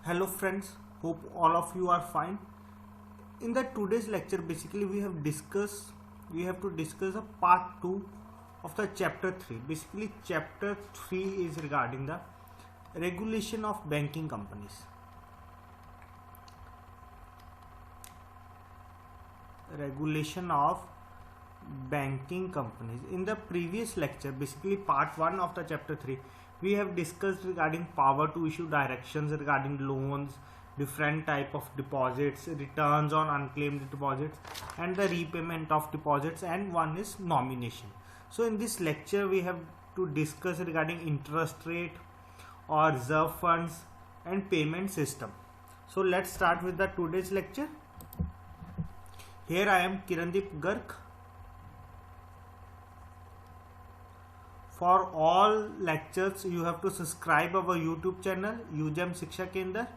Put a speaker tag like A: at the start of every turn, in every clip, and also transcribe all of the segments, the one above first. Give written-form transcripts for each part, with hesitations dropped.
A: Hello friends, hope all of you are fine. In the today's lecture basically we have to discuss a part 2 of the chapter 3. Basically chapter 3 is regarding the regulation of banking companies. Regulation of banking companies. In the previous lecture, basically part 1 of the chapter 3, we have discussed regarding power to issue directions regarding loans, different type of deposits, returns on unclaimed deposits, and the repayment of deposits, and one is nomination. So in this lecture we have to discuss regarding interest rate or reserve funds and payment system. So let's start with the today's lecture. Here I am Kirandeep Garg. For all lectures you have to subscribe our YouTube channel UGEM Shiksha Kendra.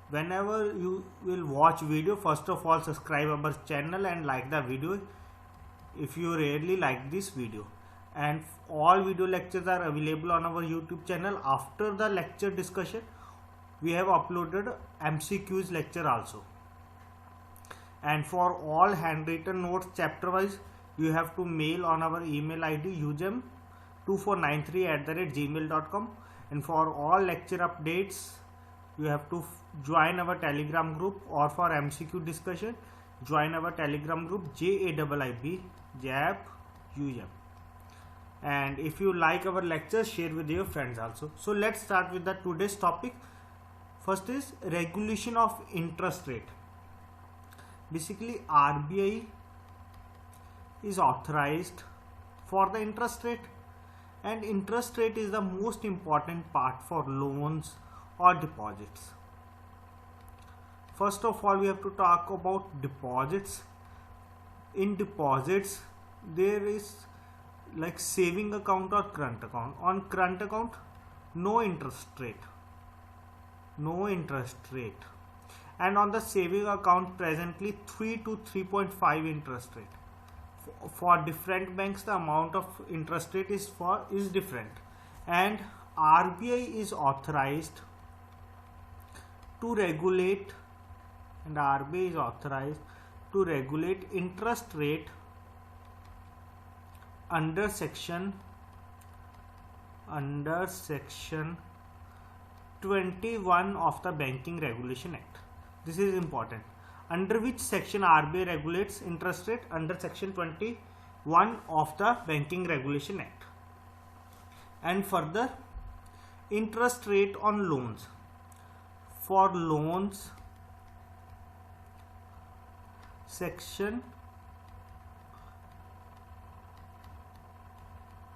A: Whenever you will watch video, first of all subscribe our channel and like the video if you really like this video. And all video lectures are available on our YouTube channel. After the lecture discussion we have uploaded MCQs lecture also. And for all handwritten notes chapter wise, you have to mail on our email ID ugem2493@gmail.com. And for all lecture updates you have to join our telegram group, or for MCQ discussion join our telegram group JAIIB JAP UGEM. And if you like our lectures, share with your friends also. So let's start with the today's topic. First is regulation of interest rate. Basically RBI is authorized for the interest rate, and interest rate is the most important part for loans or deposits. First of all we have to talk about deposits. In deposits there is like saving account or current account. On current account no interest rate, and on the saving account presently 3 to 3.5 interest rate. For different banks the amount of interest rate is different, and RBI is authorized to regulate, interest rate under section 21 of the Banking Regulation Act. This is important. Under which section RBI regulates interest rate? Under section 21 of the Banking Regulation Act. And further, interest rate on loans. For loans, section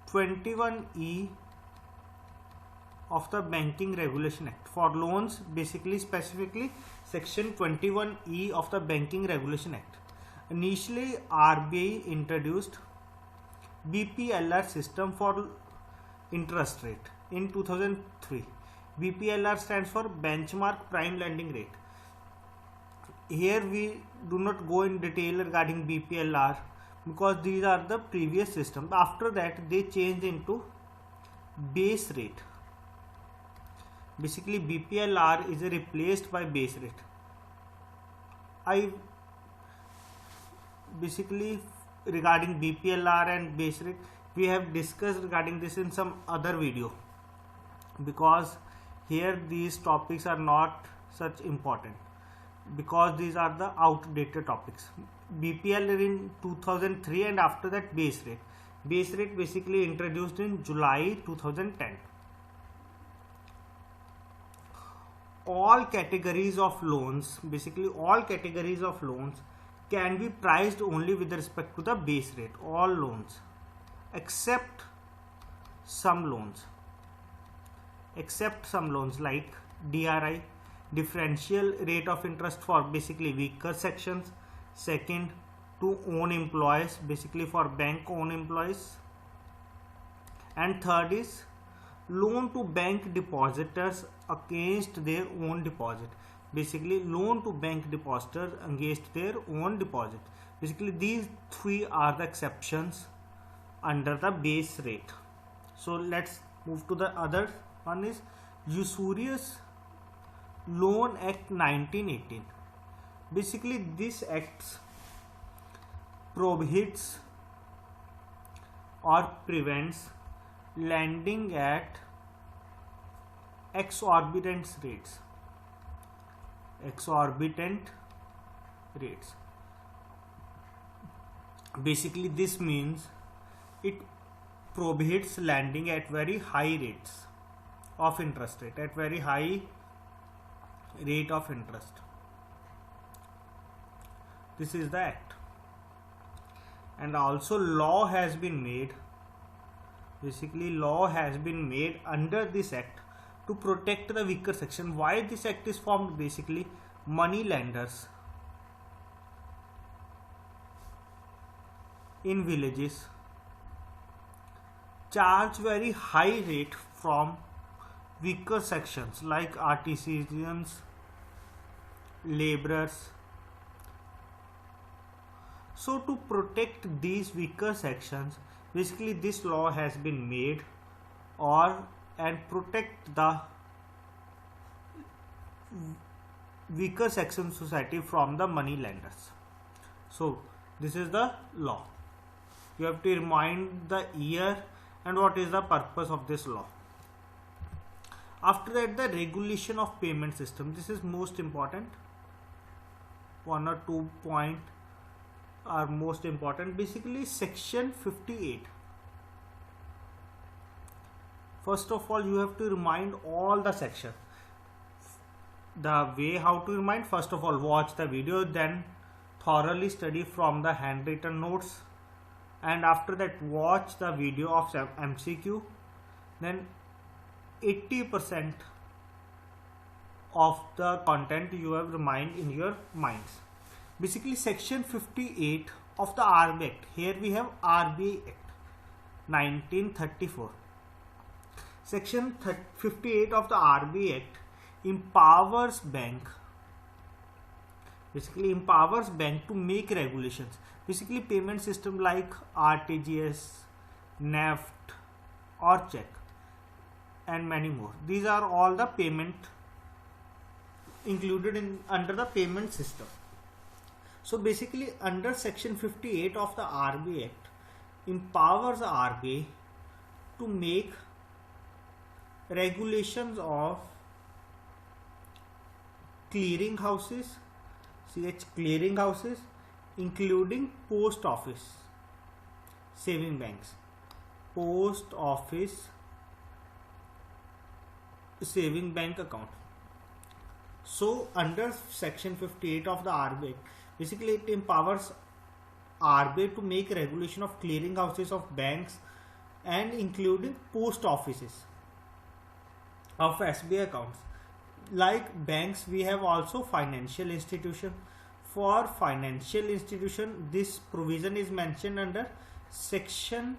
A: 21E of the Banking Regulation Act. For loans, basically specifically section 21E of the Banking Regulation Act. Initially RBI introduced BPLR system for interest rate in 2003. BPLR stands for benchmark prime lending rate. Here we do not go in detail regarding BPLR because these are the previous systems. After that they changed into base rate. Basically BPLR is replaced by base rate. Regarding BPLR and base rate we have discussed regarding this in some other video, because here these topics are not such important because these are the outdated topics. BPL in 2003, and after that base rate basically introduced in July 2010. All categories of loans can be priced only with respect to the base rate. All loans except some loans like DRI, differential rate of interest, for basically weaker sections. Second, to own employees, basically for bank own employees. And third is loan to bank depositors against their own deposit. Basically loan to bank depositors against their own deposit. Basically these three are the exceptions under the base rate. So let's move to the other one is usurious Loan Act 1918. Basically, this act prohibits or prevents lending at exorbitant rates. Basically, this means it prohibits lending at very high rates of interest rate, at very high rate of interest. This is the act. And also law has been made, basically law has been made under this act to protect the weaker section. Why this act is formed? Basically, money lenders in villages charge very high rate from weaker sections like artisans, laborers. So to protect these weaker sections, basically this law has been made and protect the weaker section society from the money lenders. So this is the law. You have to remind the year and what is the purpose of this law. After that, the regulation of payment system. This is most important. 1 or 2 points are most important. Basically, section 58. First of all, you have to remind all the sections. The way how to remind, first of all, watch the video, then thoroughly study from the handwritten notes, and after that watch the video of MCQ. Then 80% of the content you have remind in your minds. Basically, section 58 of the RBI Act. Here we have RBI Act 1934. Section 58 of the RBI Act empowers bank. Basically, empowers bank to make regulations. Basically, payment system like RTGS, NEFT, or check, and many more. These are all the payment included in under the payment system. So basically, under section 58 of the RBI Act empowers the RBI to make regulations of clearing houses, clearing houses, including post office, saving banks, post office, saving bank account. So under section 58 of the RBI, basically it empowers RBI to make regulation of clearing houses of banks and including post offices of SBI accounts. Like banks, we have also financial institution. For financial institution, this provision is mentioned under section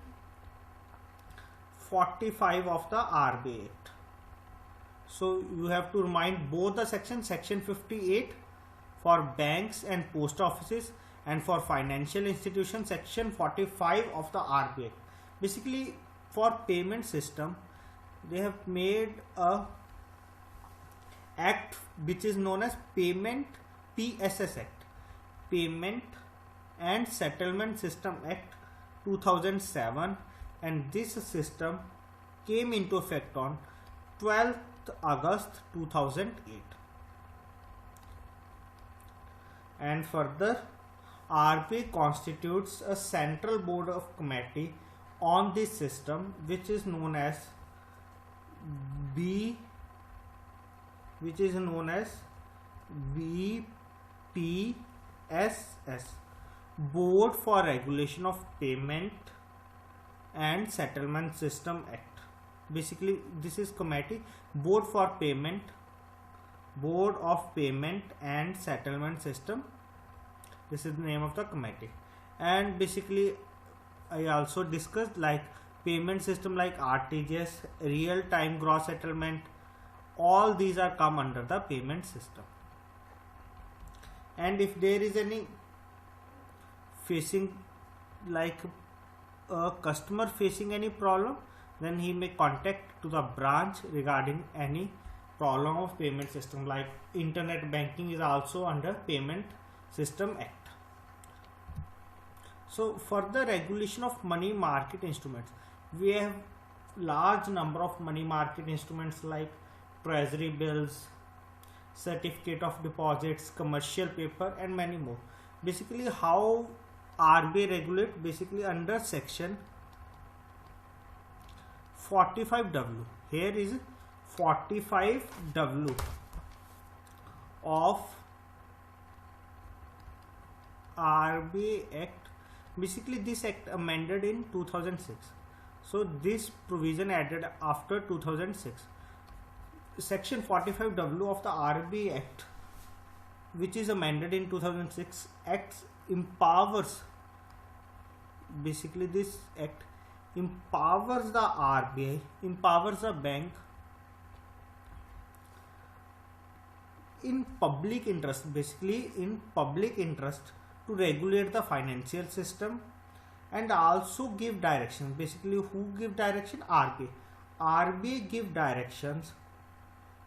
A: 45 of the RBI Act. So you have to remind both the sections, section 58 for banks and post offices, and for financial institutions, section 45 of the RBI Act. Basically, for payment system, they have made a act which is known as PSS Act, Payment and Settlement System Act 2007, and this system came into effect on 12th August 2008. And further, RBI constitutes a central board of committee on this system, which is known as BPSS, Board for Regulation of Payment and Settlement System Act. Basically, this is committee, Board of Payment and Settlement System. This is the name of the committee. And basically, I also discussed like payment system like RTGS, real time gross settlement. All these are come under the payment system. And if there is any facing like a customer facing any problem, then he may contact to the branch regarding any problem of payment system, like internet banking is also under Payment System Act. So for the regulation of money market instruments, we have large number of money market instruments like treasury bills, certificate of deposits, commercial paper, and many more. Basically, how RBI regulate? Basically under section 45W. Here is 45W of RBI Act. Basically this act amended in 2006. So this provision added after 2006. Section 45W of the RBI Act, which is amended in 2006, acts empowers, basically this act empowers the RBI, empowers the bank in public interest, basically in public interest, to regulate the financial system and also give directions. Basically who give direction? RBI. RBI give directions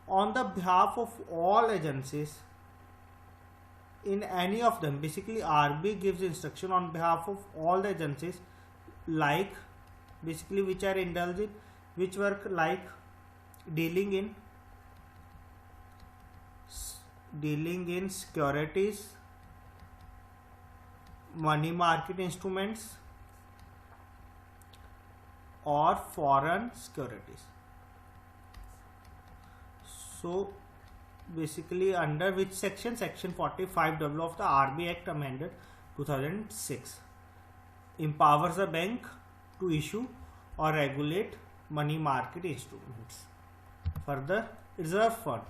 A: on the behalf of all agencies in any of them. Basically RBI gives instruction on behalf of all the agencies, like basically which are indulged, which work like dealing in securities, money market instruments, or foreign securities. So basically under which section? Section 45W of the RBI Act amended 2006 empowers the bank to issue or regulate money market instruments. Further, reserve fund,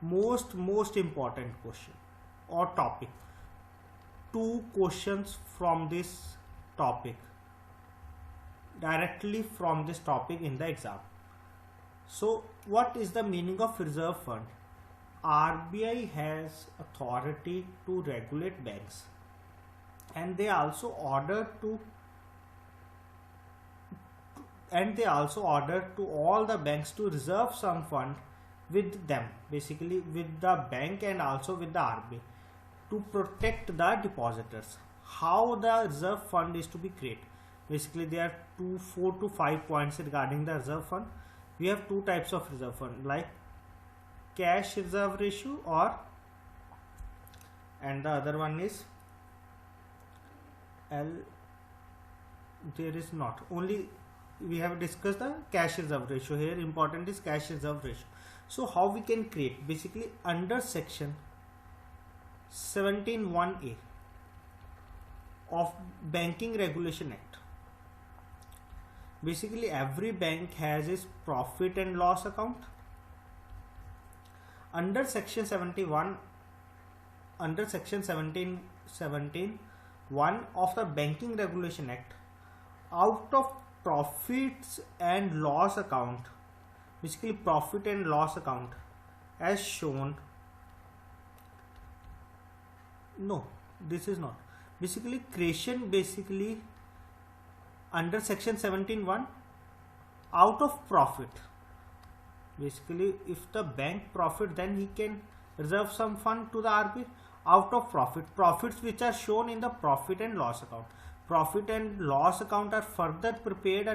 A: most important question or topic. 2 questions from this topic, directly from this topic in the exam. So what is the meaning of reserve fund? RBI has authority to regulate banks, and they also order to all the banks to reserve some fund with them, basically with the bank and also with the RBI, to protect the depositors. How the reserve fund is to be created? Basically there are 4 to 5 points regarding the reserve fund. We have 2 types of reserve fund, like cash reserve ratio and the other one is there is not, only we have discussed the cash reserve ratio. Here important is cash reserve ratio. So how we can create? Basically under section 17(1)(a) of Banking Regulation Act, basically every bank has its profit and loss account. Under section 17(1) of the Banking Regulation Act, out of profits and loss account, basically profit and loss account as shown, no, this is not, basically creation, basically under section 17(1), out of profit, basically if the bank profit, then he can reserve some fund to the RBI. Out of profits which are shown in the profit and loss account. Profit and loss account are further prepared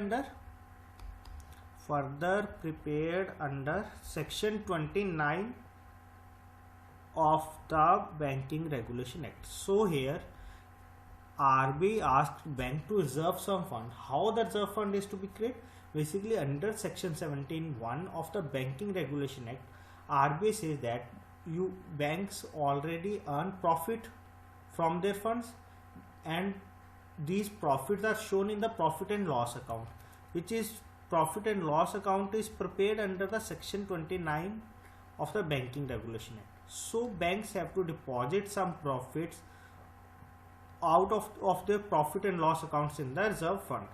A: under section 29 of the Banking Regulation Act. So here RBI asked bank to reserve some fund. How the reserve fund is to be created? Basically under section 17(1) of the Banking Regulation Act, RBI says that you banks already earn profit from their funds, and these profits are shown in the profit and loss account, which is profit and loss account is prepared under the section 29 of the Banking Regulation Act. So banks have to deposit some profits out of their profit and loss accounts in the reserve fund.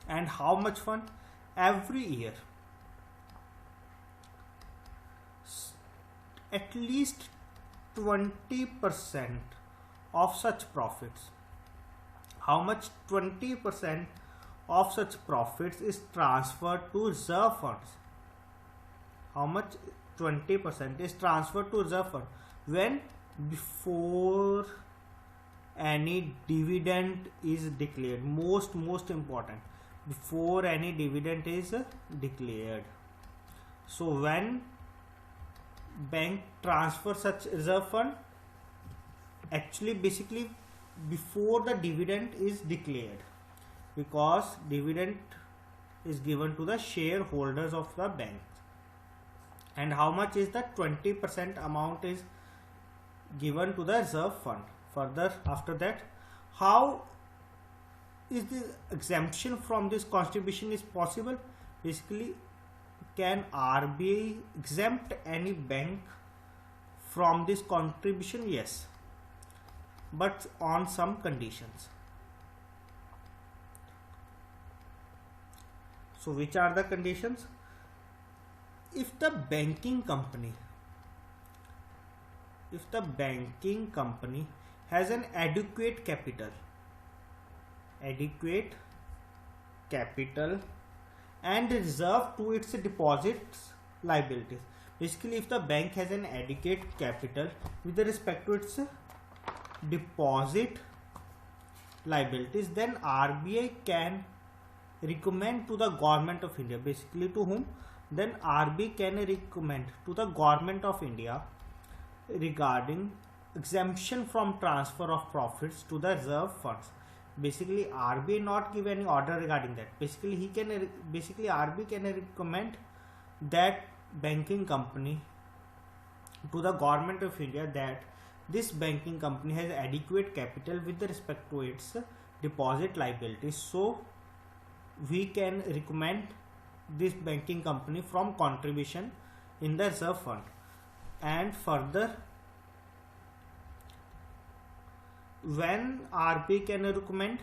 A: And how much fund? Every year at least 20% of such profits. How much? 20% of such profits is transferred to reserve funds. How much? 20% is transferred to reserve fund when before any dividend is declared. Most important, before any dividend is declared. So when bank transfer such reserve fund, actually basically before the dividend is declared, because dividend is given to the shareholders of the bank. And how much is the 20% amount is given to the reserve fund. Further after that, how is the exemption from this contribution is possible? Basically, can RBI exempt any bank from this contribution? Yes, but on some conditions. So which are the conditions? If the banking company has an adequate capital and reserve to its deposits liabilities. Basically, if the bank has an adequate capital with respect to its deposit liabilities, then RBI can recommend to the Government of India. Basically, to whom? Then RBI can recommend to the Government of India regarding exemption from transfer of profits to the reserve funds. Basically, RBI not give any order regarding that. Basically, RBI can recommend that banking company to the Government of India that this banking company has adequate capital with respect to its deposit liabilities. So we can recommend this banking company from contribution in the reserve fund. And further, when RBI can recommend,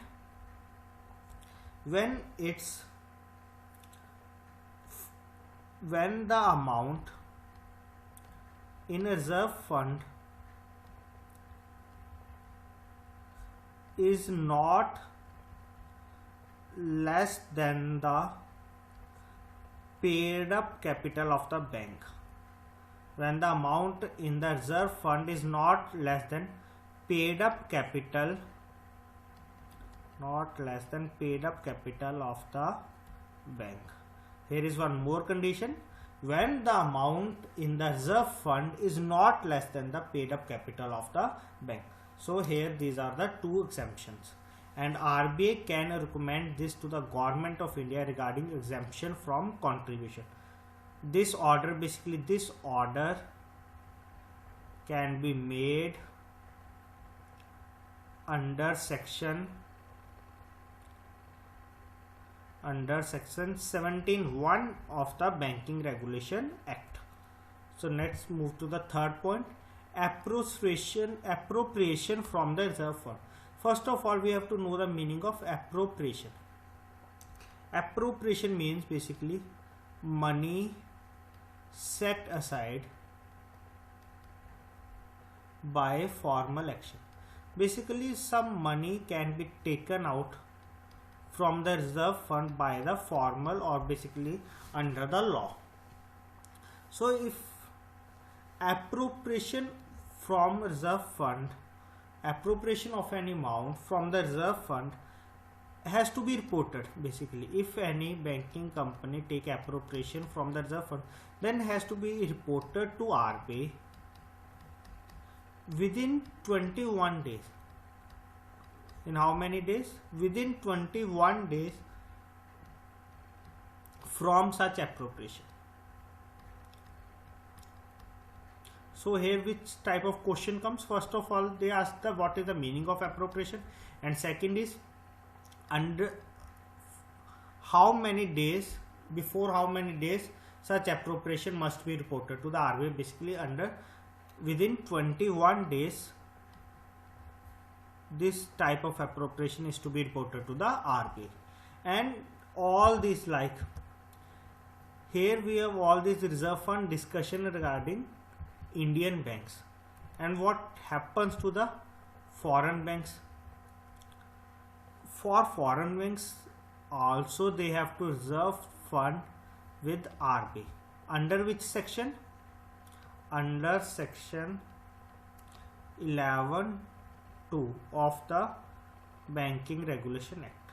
A: when the amount in a reserve fund is not less than the paid up capital of the bank. When the amount in the reserve fund is not less than paid up capital of the bank. Here is one more condition: when the amount in the reserve fund is not less than the paid up capital of the bank. So here these are the two exemptions, and RBI can recommend this to the Government of India regarding exemption from contribution. This order can be made under section 17(1) of the Banking Regulation Act. So let's move to the third point: appropriation from the reserve fund. First of all, we have to know the meaning of appropriation. Appropriation means basically money set aside by formal action. Basically, some money can be taken out from the reserve fund by the formal or basically under the law. So if appropriation from reserve fund, appropriation of any amount from the reserve fund has to be reported. Basically, if any banking company take appropriation from the reserve fund, then has to be reported to RBI within 21 days. In how many days? Within 21 days from such appropriation. So here which type of question comes? First of all, they ask the what is the meaning of appropriation, and second is under how many days, before how many days such appropriation must be reported to the RBI. Basically, under within 21 days this type of appropriation is to be reported to the RBI. And all these, like here we have all this reserve fund discussion regarding Indian banks, and what happens to the foreign banks. For foreign banks also they have to reserve fund with RBI. Under which section? under section 11(2) of the Banking Regulation Act,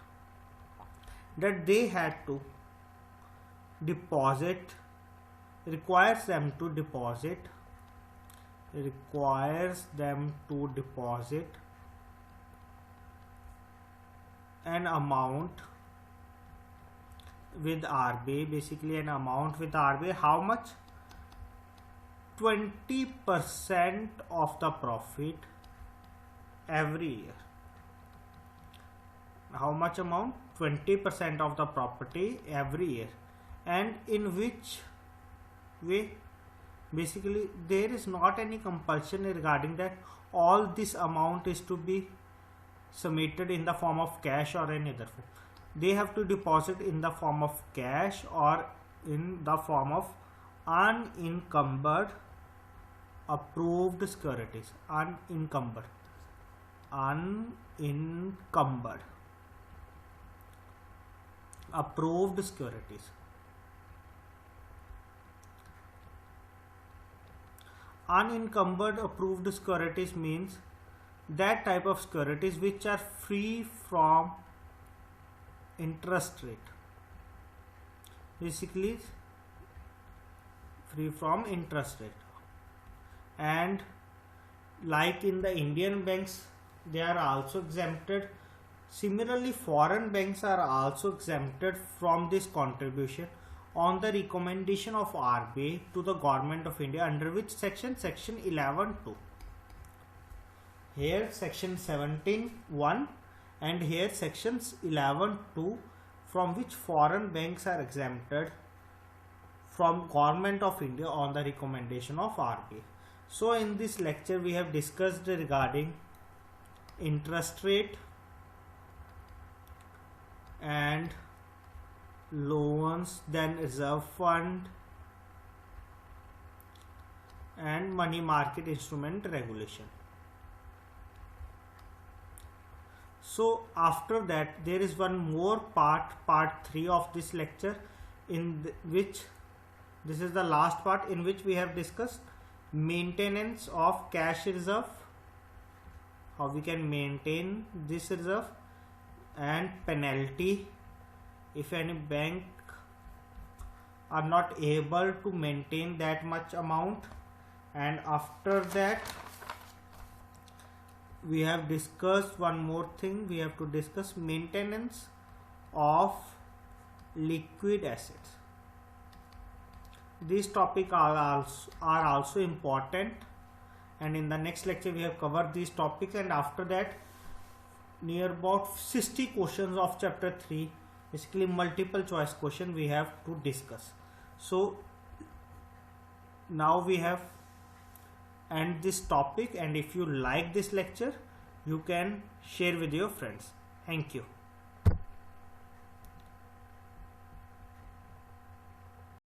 A: that they had to deposit, requires them to deposit an amount with RBI, basically an amount with RBI. How much? 20% of the profit every year. How much amount? 20% of the property every year. And in which way? Basically there is not any compulsion regarding that all this amount is to be submitted in the form of cash or any other form. They have to deposit in the form of cash or in the form of unencumbered approved securities. Unencumbered approved securities. Unencumbered approved securities means that type of securities which are free from interest rate. Basically free from interest rate. And like in the Indian banks, they are also exempted. Similarly, foreign banks are also exempted from this contribution on the recommendation of RBI to the Government of India, under which section? Section 11(2). Here section 17(1) and here sections 11(2), from which foreign banks are exempted from Government of India on the recommendation of RBI. So in this lecture we have discussed regarding interest rate and loans, then reserve fund and money market instrument regulation. So after that there is one more part 3 of this lecture, in which this is the last part, in which we have discussed maintenance of cash reserve, how we can maintain this reserve, and penalty if any bank are not able to maintain that much amount. And after that we have discussed one more thing, we have to discuss maintenance of liquid assets. These topics are also important, and in the next lecture we have covered these topics. And after that, near about 60 questions of chapter 3, basically multiple choice question, we have to discuss. So now we have end this topic, and if you like this lecture you can share with your friends. Thank you.